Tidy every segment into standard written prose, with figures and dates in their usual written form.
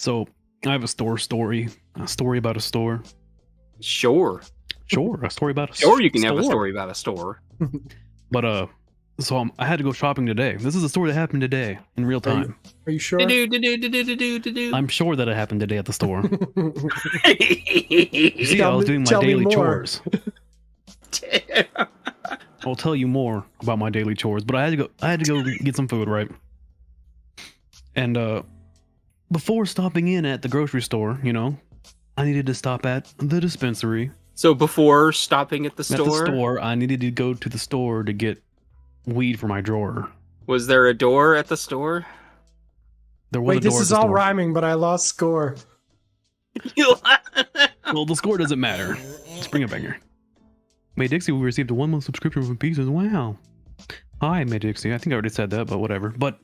So I have a story about a store. Sure. Sure, a story about a Sure, you can store. have a story about a store. But so I had to go shopping today. This is a story that happened today in real time. Are you sure? I'm sure that it happened today at the store. You see, I was doing my daily chores. I'll tell you more about my daily chores, but I had to go get some food, right? And before stopping in at the grocery store, you know, I needed to stop at the dispensary. So before stopping at the store, I needed to go to the store to get weed for my drawer. Was there a door at the store? There was a door. Wait, this at is the all store. rhyming, but I lost score. Well, the score doesn't matter. Just bring it back here. May Dixie, we received a 1-month subscription from Pieces. Wow. Hi, May Dixie. I think I already said that, but whatever. But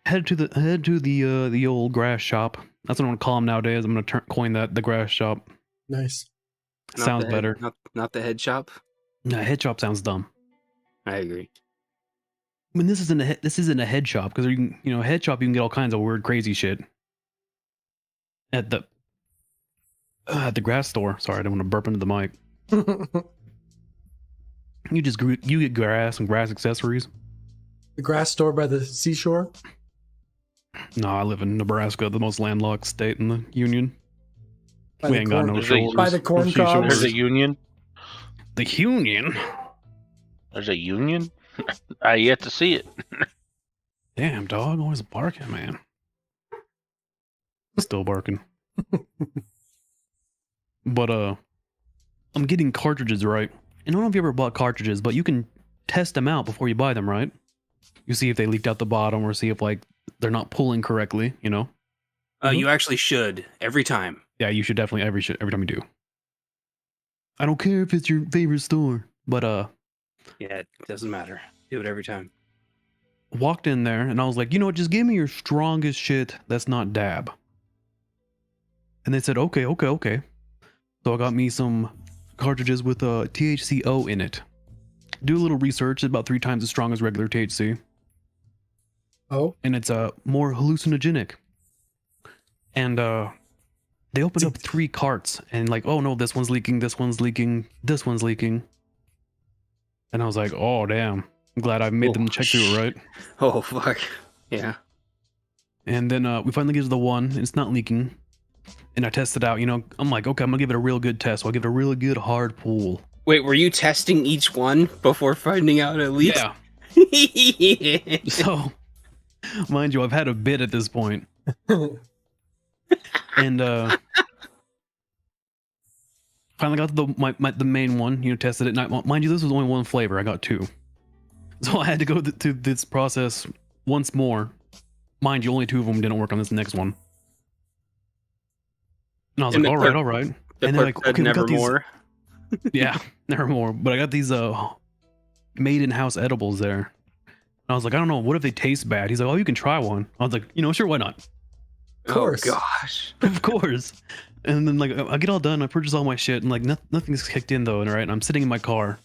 head to the old grass shop. That's what I'm gonna call them nowadays. I'm gonna coin that the grass shop. Nice. Sounds better. Not the head shop. No, head shop sounds dumb. I agree. I mean, this isn't a head shop because head shop you can get all kinds of weird, crazy shit. At the grass store. Sorry, I don't want to burp into the mic. You get grass and grass accessories. The grass store by the seashore? No, I live in Nebraska, the most landlocked state in the union. By We the ain't got no corn- shores. By the corn seashores. cobs? There's a union. The union? There's a union. I yet to see it. Damn, dog, always barking, man. Still barking. But I'm getting cartridges, right? And I don't know if you ever bought cartridges, but you can test them out before you buy them, right? You see if they leaked out the bottom or see if like they're not pulling correctly, you know? You actually should every time. Yeah, you should definitely every time you do. I don't care if it's your favorite store, but Yeah, it doesn't matter. Do it every time. walked in there and I was like, you know what, just give me your strongest shit that's not dab. And they said, okay. So I got me some cartridges with THCO in it. Do a little research, it's about 3 times as strong as regular THC. Oh, And it's more hallucinogenic. And they opened up 3 carts and like, oh no, this one's leaking, this one's leaking, this one's leaking. And I was like, oh damn. I'm glad I made them check through it, right? Oh fuck. Yeah. And then we finally get to the one, and it's not leaking. And I tested out, you know, I'm like, okay, I'm gonna give it a real good test. So I'll give it a really good hard pull. Wait, were you testing each one before finding out at least? Yeah. So, mind you, I've had a bit at this point. And finally got to the main one, you know, tested it. And mind you, this was only one flavor. I got 2. So I had to go to this process once more. Mind you, only 2 of them didn't work on this next one. And I was like, all right. And they're like, okay, we got these. Nevermore. Yeah, nevermore. But I got these made in-house edibles there. And I was like, I don't know, what if they taste bad? He's like, oh, you can try one. I was like, you know, sure, why not? of course. Oh gosh. Of course. And then like I get all done, I purchase all my shit, and like nothing's kicked in though, right? And I'm sitting in my car.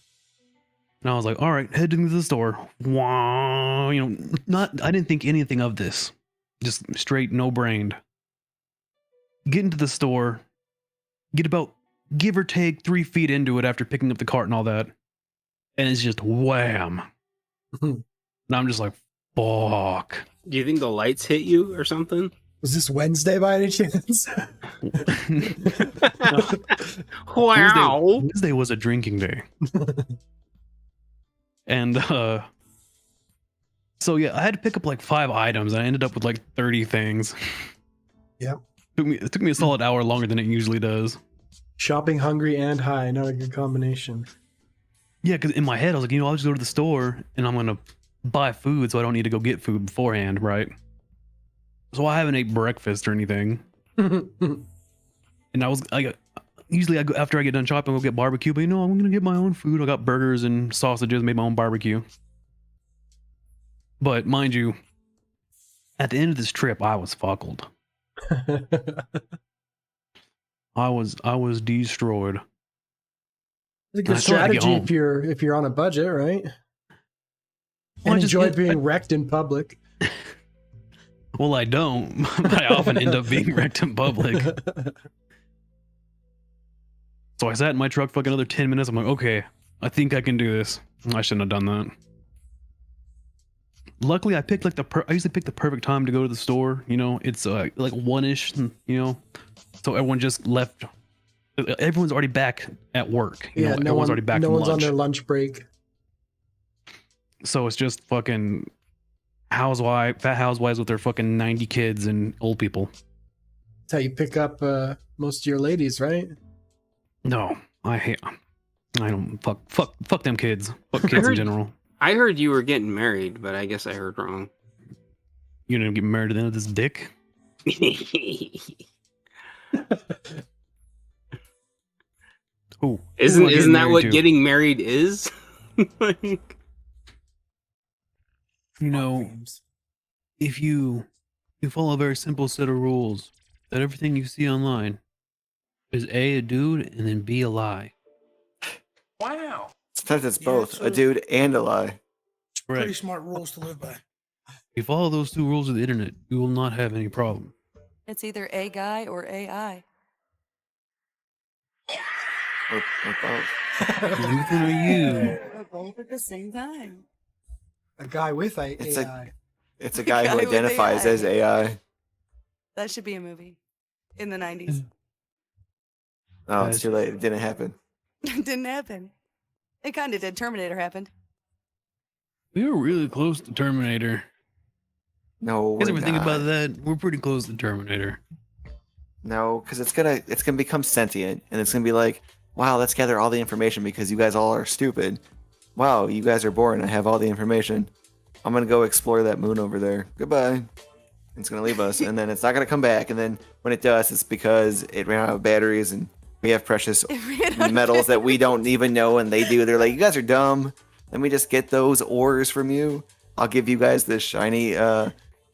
And I was like, all right, heading to the store. Wow, you know, I didn't think anything of this. Just straight no-brained. Get into the store, get about, give or take 3 feet into it after picking up the cart and all that. And it's just wham. And I'm just like, fuck. Do you think the lights hit you or something? Was this Wednesday by any chance? Wow. Wednesday was a drinking day. And so yeah, I had to pick up like 5 items and I ended up with like 30 things. Yep. It took me a solid hour longer than it usually does. Shopping hungry and high, not a good combination. Yeah, because in my head I was like, you know, I'll just go to the store and I'm gonna buy food so I don't need to go get food beforehand, right? So I haven't ate breakfast or anything. And usually I go after I get done shopping, I'll get barbecue, but you know, I'm gonna get my own food. I got burgers and sausages, made my own barbecue. But mind you, at the end of this trip, I was fuckled. I was destroyed. It's a good I still had to get strategy home. if you're on a budget, right? Well, And I just- enjoy being wrecked in public. Well, I don't, but I often end up being wrecked in public. So I sat in my truck for like another 10 minutes. I'm like, okay, I think I can do this. I shouldn't have done that. Luckily, I picked like I usually pick the perfect time to go to the store. You know, it's like 1-ish, you know, so everyone just left. Everyone's already back at work. You know, everyone's already back no from one's on lunch. their lunch break. So it's just fucking fat housewives with their fucking 90 kids and old people. That's how you pick up most of your ladies, right? No, I don't fuck them kids. Fuck kids in general. I heard you were getting married, but I guess I heard wrong. You gonna get married to them with this dick? Ooh, Isn't that what getting married is? Like, you know, if you follow a very simple set of rules, that everything you see online is a dude and then B, a lie. Wow. Sometimes it's Yeah, both it's a dude and a lie. Pretty Right. smart rules to live by. If you follow those two rules of the internet, you will not have any problem. It's either a guy or AI. Or both. Which one are you? Or both at the same time. A guy with AI. It's a guy who Guy with identifies AI. as AI. That should be a movie in the 90s. Oh, it's too late. It didn't happen. It didn't happen. It kind of did. Terminator happened. We were really close to Terminator. No, You guys we're ever think not. about that? We're pretty close to Terminator. No, because it's gonna become sentient, and it's gonna be like, wow, let's gather all the information because you guys all are stupid. Wow, you guys are boring. I have all the information. I'm gonna go explore that moon over there. Goodbye. It's gonna leave us, and then it's not gonna come back. And then when it does, it's because it ran out of batteries, and we have precious metals that we don't even know, and they do. They're like, you guys are dumb. Let me just get those ores from you. I'll give you guys this shiny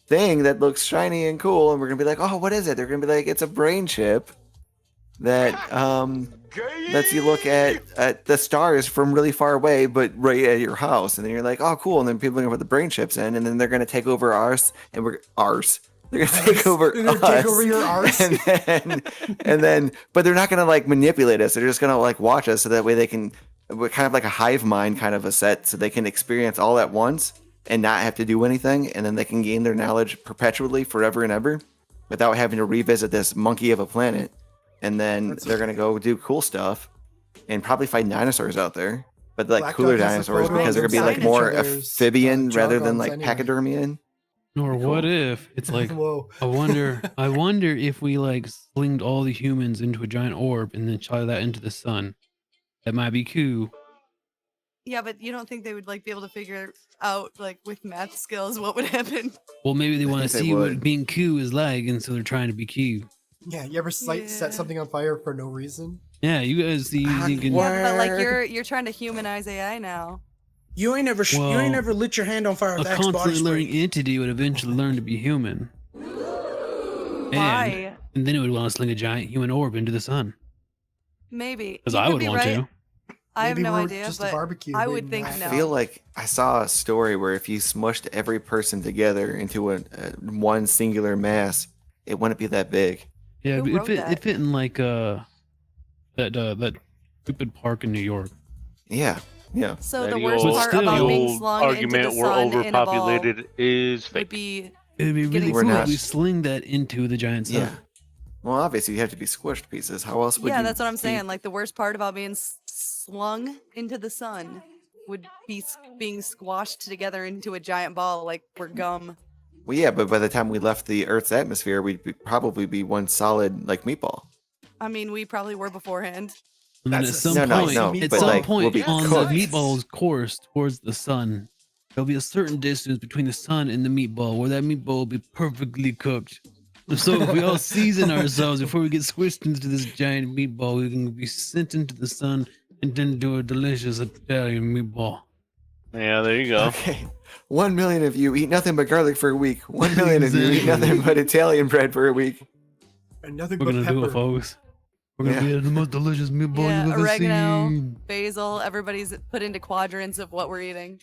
thing that looks shiny and cool, and we're gonna be like, oh, what is it? They're gonna be like, it's a brain chip that lets you look at the stars from really far away, but right at your house. And then you're like, oh, cool. And then people are gonna put the brain chips in, and then they're gonna take over ours, and we're ours. They're gonna take over They're gonna us. take over your arse. And then, but they're not gonna like manipulate us. They're just gonna like watch us, so that way they can, we're kind of like a hive mind kind of a set, so they can experience all at once and not have to do anything, and then they can gain their knowledge perpetually, forever and ever, without having to revisit this monkey of a planet. And then they're gonna go do cool stuff and probably find dinosaurs out there, but like Black cooler Duck has a dinosaurs, photo because of they're gonna be like them more signing each other's, amphibian rather than jargons like anyway. pachydermian. Or Cool. what if it's like, Whoa. I wonder if we like slinged all the humans into a giant orb and then shot that into the sun. That might be cool. Yeah, but you don't think they would like be able to figure out like with math skills what would happen? Well, maybe they want to think they see what would. being cool is like, and so they're trying to be cool. Yeah, you ever Yeah. set something on fire for no reason? Yeah, you guys see, you thinking, Yeah, but like Word. you're trying to humanize AI now. You ain't ever you Well, ain't ever lit your hand on fire a with Axe body constantly learning spray. entity would eventually learn to be human. And, Why? and then it would want to sling a giant human orb into the sun. Maybe. Because You I could would be want right. to. I have Maybe no we're idea, just a but barbecue I would waiting think to no. I feel like I saw a story where if you smushed every person together into a one singular mass, it wouldn't be that big. Yeah, Who but wrote it that? fit in like that stupid park in New York. Yeah, yeah. So That the the worst But part still- about being old slung into argument the we're sun in a ball overpopulated is would fake. be It'd be really Getting cool if smushed. we sling that into the giant sun. Yeah. Well, obviously you have to be squished pieces. How else would you? yeah, that's what I'm be- saying. Like the worst part about being slung into the sun would be being squashed together into a giant ball like we're gum. Well, yeah, but by the time we left the Earth's atmosphere, probably be one solid like meatball. I mean, we probably were beforehand. And then That's at a some No, point, no, at but, some like, point we'll be on cooked. the meatball's course towards the sun, there'll be a certain distance between the sun and the meatball where that meatball will be perfectly cooked. So if we all season ourselves before we get squished into this giant meatball, we can be sent into the sun and then do a delicious Italian meatball. Yeah, there you go. Okay. 1 million of you eat nothing but garlic for a week. 1 million of you eat Exactly. nothing but Italian bread for a week. And nothing We're but gonna pepper. do it, folks. We're gonna Yeah. be the most delicious meatball Yeah, you've ever oregano. seen. Basil, everybody's put into quadrants of what we're eating.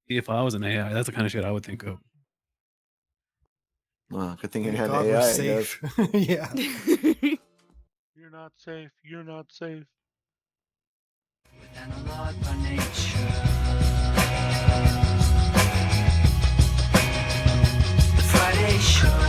If I was an AI, that's the kind of shit I would think of. Well, good thing you Thank had God AI. we're I guess. safe. Yeah. You're not safe. You're not safe. Analog by nature. The Friday show.